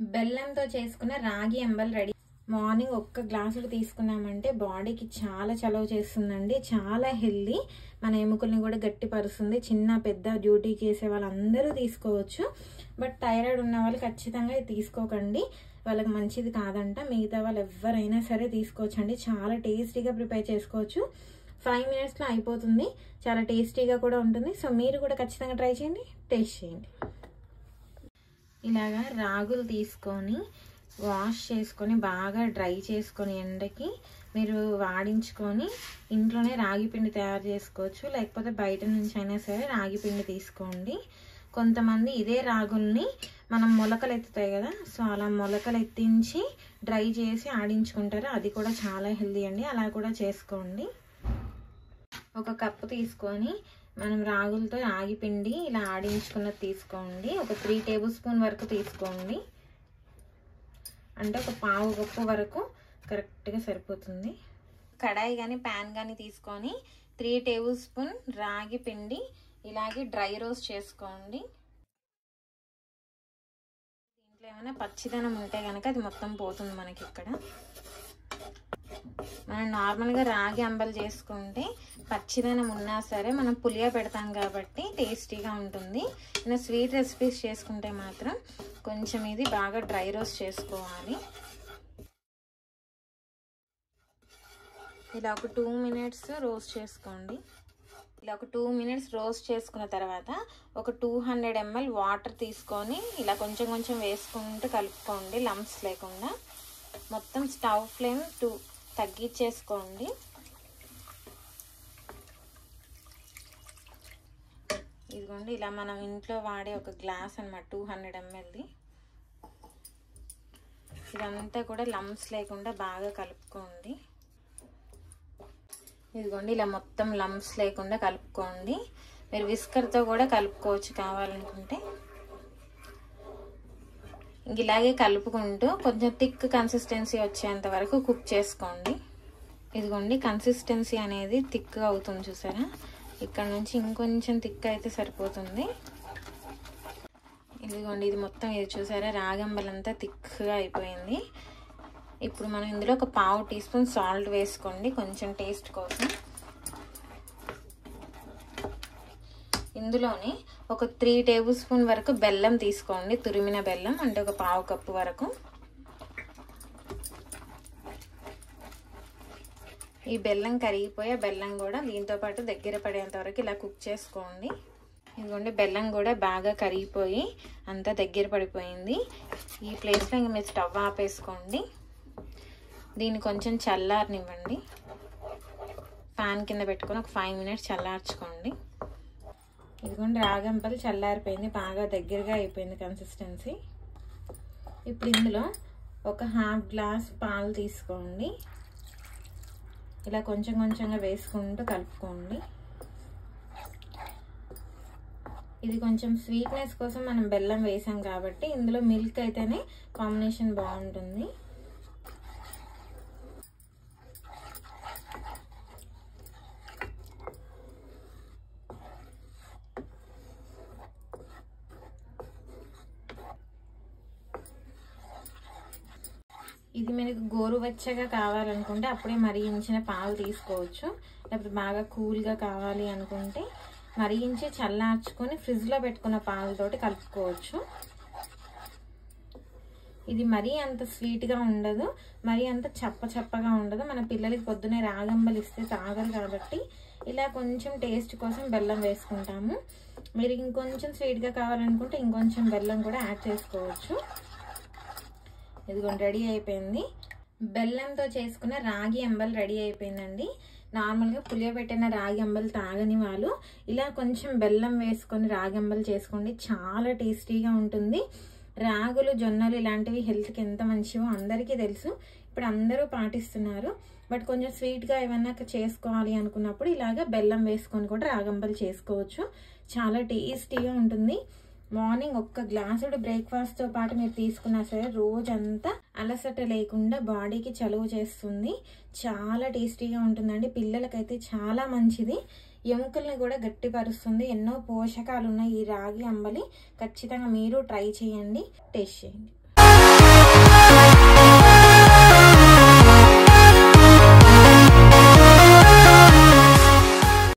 బెల్లంతో చేసుకున్న రాగి అంబల్ రెడీ. మార్నింగ్ ఒక్క గ్లాసులు తీసుకున్నామంటే బాడీకి చాలా చలవ చేస్తుందండి. చాలా హెల్దీ, మన ఎముకల్ని కూడా గట్టిపరుస్తుంది. చిన్న పెద్ద డ్యూటీకి వేసే వాళ్ళందరూ తీసుకోవచ్చు. బట్ థైరాయిడ్ ఉన్న వాళ్ళు ఖచ్చితంగా ఇది తీసుకోకండి, వాళ్ళకి మంచిది కాదంట. మిగతా వాళ్ళు ఎవరైనా సరే తీసుకోవచ్చండి. చాలా టేస్టీగా ప్రిపేర్ చేసుకోవచ్చు. 5 minutesలో అయిపోతుంది. చాలా టేస్టీగా కూడా ఉంటుంది. సో మీరు కూడా ఖచ్చితంగా ట్రై చేయండి, టేస్ట్ చేయండి. ఇలాగా రాగులు తీసుకొని వాష్ చేసుకొని బాగా డ్రై చేసుకొని ఎండకి మీరు వాడించుకొని ఇంట్లోనే రాగి పిండి తయారు చేసుకోవచ్చు. లేకపోతే బయట నుంచి అయినా సరే రాగి పిండి తీసుకోండి. కొంతమంది ఇదే రాగుల్ని మనం మొలకలు ఎత్తుతాయి కదా, సో అలా మొలకలు ఎత్తించి డ్రై చేసి ఆడించుకుంటారు. అది కూడా చాలా హెల్దీ అండి, అలా కూడా చేసుకోండి. ఒక కప్పు తీసుకొని మనం రాగులతో రాగి పిండి ఇలా ఆడించుకున్నది తీసుకోండి. ఒక 3 tablespoon వరకు తీసుకోండి, అంటే ఒక పావు కప్పు వరకు కరెక్ట్గా సరిపోతుంది. కడాయి కానీ ప్యాన్ కానీ తీసుకొని 3 tablespoon రాగి పిండి ఇలాగే డ్రై రోస్ట్ చేసుకోండి. దీంట్లో ఏమైనా పచ్చిదనం ఉంటే కనుక అది మొత్తం పోతుంది మనకి. ఇక్కడ మనం నార్మల్గా రాగి అంబలు చేసుకుంటే పచ్చిదనం ఉన్నా సరే మనం పులియా పెడతాం కాబట్టి టేస్టీగా ఉంటుంది. ఇలా స్వీట్ రెసిపీస్ చేసుకుంటే మాత్రం కొంచెం ఇది బాగా డ్రై రోస్ట్ చేసుకోవాలి. ఇలా ఒక 2 minutes రోస్ట్ చేసుకోండి. ఇలా ఒక 2 minutes రోస్ట్ చేసుకున్న తర్వాత ఒక 200 ml వాటర్ తీసుకొని ఇలా కొంచెం కొంచెం వేసుకుంటూ కలుపుకోండి, లంప్స్ లేకుండా. మొత్తం స్టవ్ ఫ్లేమ్ తగ్గించేసుకోండి. ఇదిగోండి, ఇలా మనం ఇంట్లో వాడే ఒక గ్లాస్ అన్నమాట, 200 mlది. ఇదంతా కూడా లంప్స్ లేకుండా బాగా కలుపుకోండి. ఇదిగోండి, ఇలా మొత్తం లంప్స్ లేకుండా కలుపుకోండి. మీరు విస్కర్తో కూడా కలుపుకోవచ్చు కావాలనుకుంటే. ఇలాగే కలుపుకుంటూ కొంచెం థిక్ కన్సిస్టెన్సీ వచ్చేంత వరకు కుక్ చేసుకోండి. ఇదిగోండి, కన్సిస్టెన్సీ అనేది థిక్గా అవుతుంది చూసారా. ఇక్కడ నుంచి ఇంకొంచెం థిక్ అయితే సరిపోతుంది. ఇదిగోండి, ఇది మొత్తం ఇది చూసారా, రాగంబలంతా థిక్గా అయిపోయింది. ఇప్పుడు మనం ఇందులో ఒక పావు టీ స్పూన్ సాల్ట్ వేసుకోండి, కొంచెం టేస్ట్ కోసం. ఇందులోనే ఒక 3 tablespoon వరకు బెల్లం తీసుకోండి, తురిమిన బెల్లం, అంటే ఒక పావు కప్పు వరకు. ఈ బెల్లం కరిగిపోయే బెల్లం కూడా దీంతో పాటు దగ్గర పడేంత వరకు ఇలా కుక్ చేసుకోండి. ఇదిగోండి, బెల్లం కూడా బాగా కరిగిపోయి అంతా దగ్గర పడిపోయింది. ఈ ప్లేస్లో ఇంక మీరు స్టవ్ ఆపేసుకోండి. దీన్ని కొంచెం చల్లారనివ్వండి. ఫ్యాన్ కింద పెట్టుకొని ఒక 5 minutes చల్లార్చుకోండి. ఇదిగోండి, రాగంపలు చల్లారిపోయింది, బాగా దగ్గరగా అయిపోయింది కన్సిస్టెన్సీ. ఇప్పుడు ఇందులో ఒక 1/2 glass పాలు తీసుకోండి. ఇలా కొంచెం కొంచెంగా వేసుకుంటూ కలుపుకోండి. ఇది కొంచెం స్వీట్నెస్ కోసం మనం బెల్లం వేసాం కాబట్టి ఇందులో మిల్క్ అయితేనే కాంబినేషన్ బాగుంటుంది. ఇది మనకు గోరువెచ్చగా కావాలనుకుంటే అప్పుడే మరిగించిన పాలు తీసుకోవచ్చు. లేకపోతే బాగా కూల్గా కావాలి అనుకుంటే మరిగించి చల్లార్చుకొని ఫ్రిడ్జ్లో పెట్టుకున్న పాలతోటి కలుపుకోవచ్చు. ఇది మరీ అంత స్వీట్గా ఉండదు, మరీ అంత చప్పగా ఉండదు. మన పిల్లలకి పొద్దునే రాగంబలు ఇస్తే తాగరు కాబట్టి ఇలా కొంచెం టేస్ట్ కోసం బెల్లం వేసుకుంటాము. మీరు ఇంకొంచెం స్వీట్గా కావాలనుకుంటే ఇంకొంచెం బెల్లం కూడా యాడ్ చేసుకోవచ్చు. ఇదిగోండి, రెడీ అయిపోయింది. బెల్లంతో చేసుకున్న రాగి అంబల్ రెడీ అయిపోయిందండి. నార్మల్గా పులియబెట్టిన రాగి అంబలు తాగని వాళ్ళు ఇలా కొంచెం బెల్లం వేసుకొని రాగి అంబలు చేసుకోండి, చాలా టేస్టీగా ఉంటుంది. రాగులు, జొన్నలు ఇలాంటివి హెల్త్కి ఎంత మంచివో అందరికీ తెలుసు, ఇప్పుడు అందరూ పాటిస్తున్నారు. బట్ కొంచెం స్వీట్గా ఏమన్నా చేసుకోవాలి అనుకున్నప్పుడు ఇలాగ బెల్లం వేసుకొని కూడా రాగంబలు చేసుకోవచ్చు. చాలా టేస్టీగా ఉంటుంది. మార్నింగ్ ఒక్క గ్లాసుడు బ్రేక్ఫాస్ట్తో పాటు మీరు తీసుకున్నా సరే రోజంతా అలసట లేకుండా బాడీకి చలువ చేస్తుంది. చాలా టేస్టీగా ఉంటుందండి. పిల్లలకైతే చాలా మంచిది, ఎముకల్ని కూడా గట్టిపరుస్తుంది. ఎన్నో పోషకాలు ఉన్నాయి ఈ రాగి అంబలి. ఖచ్చితంగా మీరు ట్రై చేయండి, టేస్ట్ చేయండి.